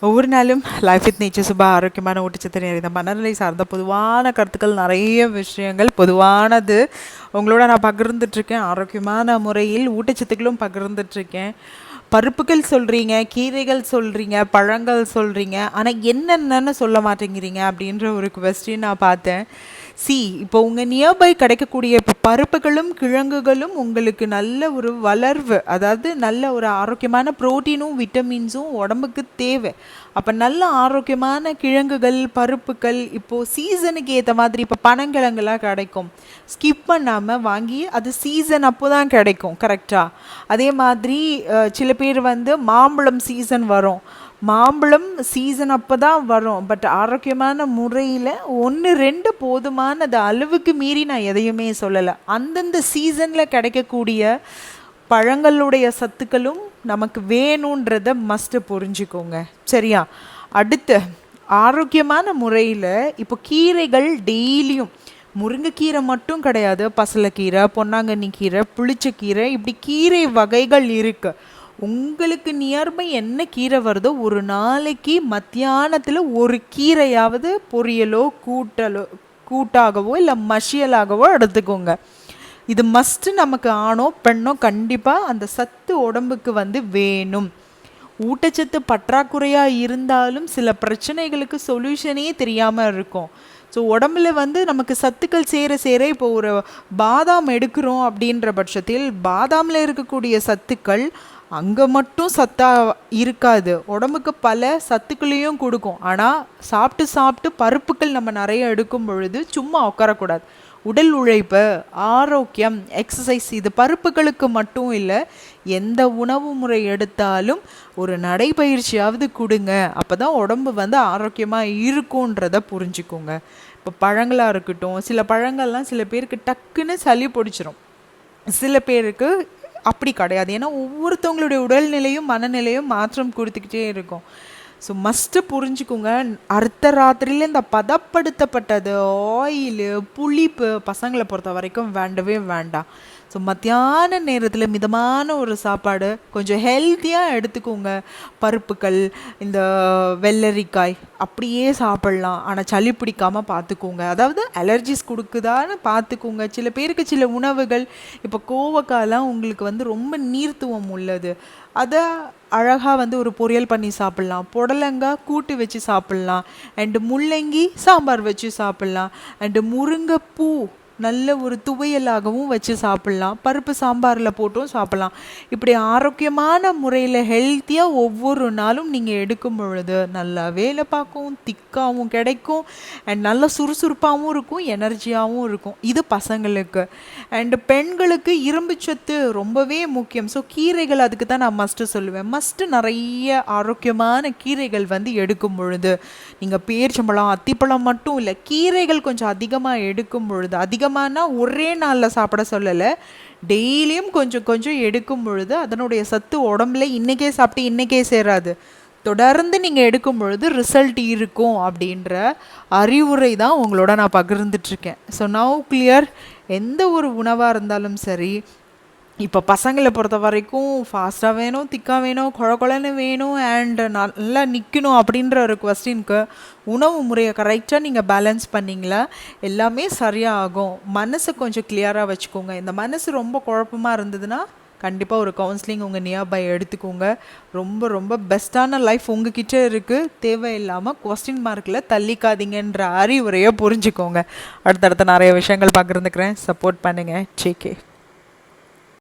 ஒவ்வொரு நாளும் life with nature சுப ஆரோக்கியமான ஊட்டச்சத்து நிறைந்த மனநிலை சார்ந்த பொதுவான கருத்துக்கள், நிறைய விஷயங்கள் பொதுவானது உங்களோட நான் பகிர்ந்துட்டுருக்கேன். ஆரோக்கியமான முறையில் ஊட்டச்சத்துக்களும் பகிர்ந்துட்டுருக்கேன். பருப்புகள் சொல்கிறீங்க, கீரைகள் சொல்கிறீங்க, பழங்கள் சொல்கிறீங்க, ஆனால் என்னென்னு சொல்ல மாட்டேங்கிறீங்க அப்படின்ற ஒரு கொஸ்டின் நான் பார்த்தேன். இப்போ உங்கள் நியர்பை கிடைக்கக்கூடிய இப்போ பருப்புகளும் கிழங்குகளும் உங்களுக்கு நல்ல ஒரு வளர்வு, அதாவது நல்ல ஒரு ஆரோக்கியமான ப்ரோட்டீனும் விட்டமின்ஸும் உடம்புக்கு தேவை. அப்போ நல்ல ஆரோக்கியமான கிழங்குகள், பருப்புகள் இப்போது சீசனுக்கு ஏற்ற மாதிரி இப்போ பனங்கிழங்குலாம் கிடைக்கும். ஸ்கிப் பண்ணாமல் வாங்கி அது சீசன் அப்போ தான் கிடைக்கும், கரெக்டாக. அதே மாதிரி சில பேர் மாம்பழம் சீசன் வரும், மாம்பழம் சீசன் அப்போ தான் வரும். பட் ஆரோக்கியமான முறையில் 1-2 போதுமானது, அளவுக்கு மீறி நான் எதையுமே சொல்லலை. அந்தந்த சீசனில் கிடைக்கக்கூடிய பழங்களுடைய சத்துக்களும் நமக்கு வேணுன்றத மஸ்ட்டு புரிஞ்சுக்கோங்க, சரியா? அடுத்து ஆரோக்கியமான முறையில் இப்போ கீரைகள் டெய்லியும், முருங்கைக்கீரை மட்டும் கிடையாது, பசலைக்கீரை, பொன்னாங்கண்ணி கீரை, புளிச்சக்கீரை, இப்படி கீரை வகைகள் இருக்குது. உங்களுக்கு நியர்பை என்ன கீரை வருதோ ஒரு நாளைக்கு மத்தியானத்தில் ஒரு கீரையாவது பொரியலோ கூட்டாகவோ இல்லை மஷியலாகவோ எடுத்துக்கோங்க. இது மஸ்ட்டு. நமக்கு ஆணோ பெண்ணோ கண்டிப்பாக அந்த சத்து உடம்புக்கு வேணும். ஊட்டச்சத்து பற்றாக்குறையாக இருந்தாலும் சில பிரச்சனைகளுக்கு சொல்யூஷனே தெரியாமல் இருக்கும். ஸோ உடம்புல நமக்கு சத்துக்கள் சேர சேர இப்போ ஒரு பாதாம் எடுக்கிறோம் அப்படின்ற பட்சத்தில் பாதாமில் இருக்கக்கூடிய சத்துக்கள் அங்கே மட்டும் சத்தாக இருக்காது, உடம்புக்கு பல சத்துக்களையும் கொடுக்கும். ஆனால் சாப்பிட்டு சாப்பிட்டு பருப்புகள் நம்ம நிறைய எடுக்கும் பொழுது சும்மா உட்காரக்கூடாது. உடல் உழைப்பு, ஆரோக்கியம், எக்ஸசைஸ், இது பருப்புகளுக்கு மட்டும் இல்லை, எந்த உணவு முறை எடுத்தாலும் ஒரு நடைப்பயிற்சியாவது கொடுங்க. அப்போ தான் உடம்பு ஆரோக்கியமாக இருக்குன்றதை புரிஞ்சுக்கோங்க. இப்போ பழங்களாக இருக்கட்டும், சில பழங்கள்லாம் சில பேருக்கு டக்குன்னு சளி பிடிச்சிரும், சில பேருக்கு அப்படி கிடையாது. ஏன்னா ஒவ்வொருத்தவங்களுடைய உடல்நிலையும் மனநிலையும் மாற்றம் கொடுத்துக்கிட்டே இருக்கும். ஸோ மஸ்ட்டு புரிஞ்சுக்கோங்க. அடுத்த ராத்திரியில் இந்த பதப்படுத்தப்பட்டது, ஆயிலு, புளிப்பு பசங்களை பொறுத்த வரைக்கும் வேண்டவே வேண்டாம். ஸோ மத்தியான நேரத்தில் மிதமான ஒரு சாப்பாடு கொஞ்சம் ஹெல்த்தியாக எடுத்துக்கோங்க. பருப்புகள், இந்த வெள்ளரிக்காய் அப்படியே சாப்பிட்லாம், ஆனால் சளி பிடிக்காமல் பார்த்துக்கோங்க. அதாவது அலர்ஜிஸ் கொடுக்குதான்னு பார்த்துக்கோங்க. சில பேருக்கு சில உணவுகள், இப்போ கோவக்காயெலாம் உங்களுக்கு ரொம்ப நீர்த்துவம் உள்ளது, அதை அழகாக ஒரு பொரியல் பண்ணி சாப்பிட்லாம், புடலங்காய் கூட்டு வச்சு சாப்பிட்லாம், அண்டு முள்ளங்கி சாம்பார் வச்சு சாப்பிட்லாம், அண்டு முருங்கைப்பூ நல்ல ஒரு துவையலாகவும் வச்சு சாப்பிட்லாம், பருப்பு சாம்பாரில் போட்டும் சாப்பிட்லாம். இப்படி ஆரோக்கியமான முறையில் ஹெல்த்தியாக ஒவ்வொரு நாளும் நீங்கள் எடுக்கும் பொழுது நல்லா வேலை பார்க்கும், திக்காகவும் கிடைக்கும், அண்ட் நல்லா சுறுசுறுப்பாகவும் இருக்கும், எனர்ஜியாகவும் இருக்கும். இது பசங்களுக்கு. அண்டு பெண்களுக்கு இரும்பு சத்து ரொம்பவே முக்கியம். ஸோ கீரைகள் அதுக்கு தான் நான் மஸ்ட்டு சொல்லுவேன். மஸ்ட்டு நிறைய ஆரோக்கியமான கீரைகள் எடுக்கும் பொழுது, நீங்கள் பேரிச்சம்பழம், அத்திப்பழம் மட்டும் இல்லை, கீரைகள் கொஞ்சம் அதிகமாக எடுக்கும் பொழுது, அதிகமானா ஒரே நாளில் சாப்பிட சொல்லலை, டெய்லியும் கொஞ்சம் கொஞ்சம் எடுக்கும் பொழுது அதனுடைய சத்து உடம்புல இன்றைக்கே சாப்பிட்டு இன்றைக்கே சேராது, தொடர்ந்து நீங்கள் எடுக்கும் பொழுது ரிசல்ட் இருக்கும் அப்படின்ற அறிவுரை தான் உங்களோட நான் பகிர்ந்துட்டுருக்கேன். So now clear. எந்த ஒரு உணவாக இருந்தாலும் சரி, இப்போ பசங்களை பொறுத்த வரைக்கும் ஃபாஸ்ட்டாக வேணும், திக்காக வேணும், குழன்னு வேணும், அண்ட் நல்லா நிற்கணும் அப்படின்ற ஒரு கொஸ்டினுக்கு உணவு முறையை கரெக்டாக நீங்கள் பேலன்ஸ் பண்ணிங்களா எல்லாமே சரியாக ஆகும். மனசை கொஞ்சம் கிளியராக வச்சுக்கோங்க. இந்த மனசு ரொம்ப குழப்பமாக இருந்ததுன்னா கண்டிப்பாக ஒரு கவுன்சிலிங் உங்கள் நியர்பை எடுத்துக்கோங்க. ரொம்ப ரொம்ப பெஸ்ட்டான லைஃப் உங்ககிட்ட இருக்குது. தேவையில்லாமல் கொஸ்டின் மார்க்கில் தள்ளிக்காதீங்கன்ற அறிவுரையை புரிஞ்சுக்கோங்க. அடுத்தடுத்த நிறைய விஷயங்கள் பகிர்ந்துக்கிறேன். சப்போர்ட் பண்ணுங்கள். Take care.